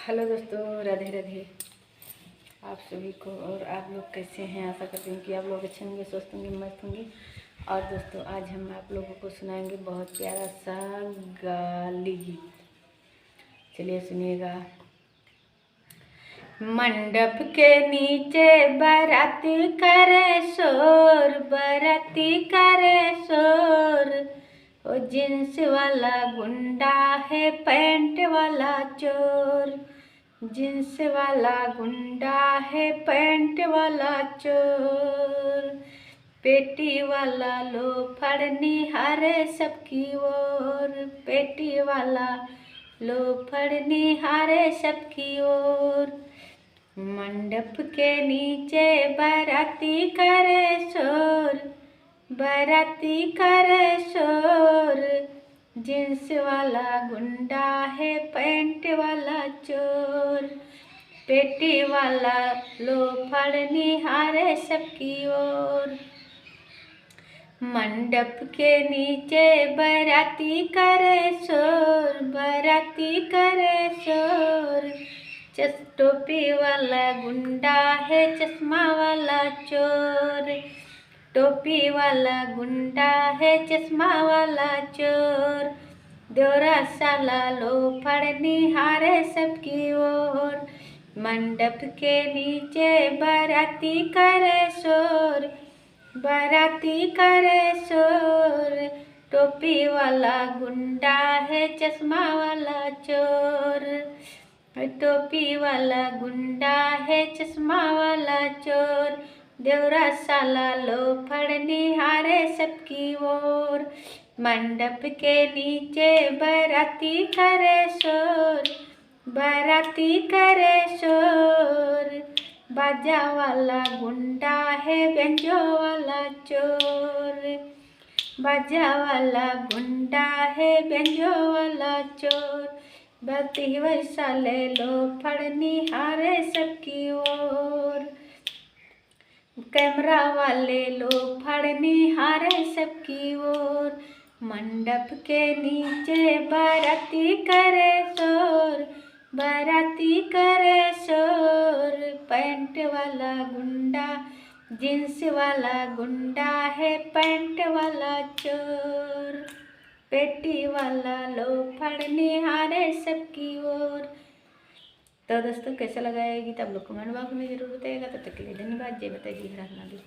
Hello दोस्तों, राधे राधे आप सभी को। और आप लोग कैसे हैं? आशा करती हूँ कि आप लोग अच्छे होंगे, स्वस्थ होंगे, मस्त होंगे। और दोस्तों, आज हम आप लोगों को सुनाएंगे बहुत प्यारा सा गाली गीत। चलिए सुनिएगा। मंडप के नीचे बाराती करे शोर, बाराती करे शोर। ओ जींस वाला गुंडा है, पैंट वाला चोर। जींस वाला गुंडा है, पैंट वाला चोर। पेटी वाला लोफड़ निहारे सबकी ओर, पेटी वाला लोफड़ निहारे सबकी ओर। मंडप के नीचे बाराती करे शोर, बाराती करे शोर। जींस वाला गुंडा है, पैंट वाला चोर। पेटी वाला लोफड़ निहारे सबकी ओर। मंडप के नीचे बाराती करे शोर, बाराती करे शोर। टोपी वाला गुंडा है, चश्मा वाला चोर। टोपी वाला गुंडा है, चश्मा वाला चोर। देवरा साला लोफड़ निहारे सबकी ओर। मंडप के नीचे बाराती करे शोर, बाराती करे शोर। टोपी वाला गुंडा है, चश्मा वाला चोर। टोपी वाला गुंडा है, चश्मा वाला चोर। देवरा साला लोफड़ निहारे सबकी ओर। मंडप के नीचे बाराती करे शोर, बाराती करे शोर। बाजा वाला गुंडा है, बेंजो वाला चोर। बाजा वाला गुंडा है, बेंजो वाला चोर। बत्ती वैसाले लोफड़ निहारे सबकी ओर। कैमरा वाले लोफड़ निहारे सबकी ओर। मंडप के नीचे बाराती करे शोर, बाराती करे शोर। पैंट वाला गुंडा, जींस वाला गुंडा है, पैंट वाला चोर। पेटी वाला लोफड़ निहारे सबकी ओर। तो दोस्तों, कैसा लगा ये गीत आप लोग कमेंट बॉक्स में जरूर बताइएगा। तब तक के लिए धन्यवाद। जय माता दी, हर हर महादेव।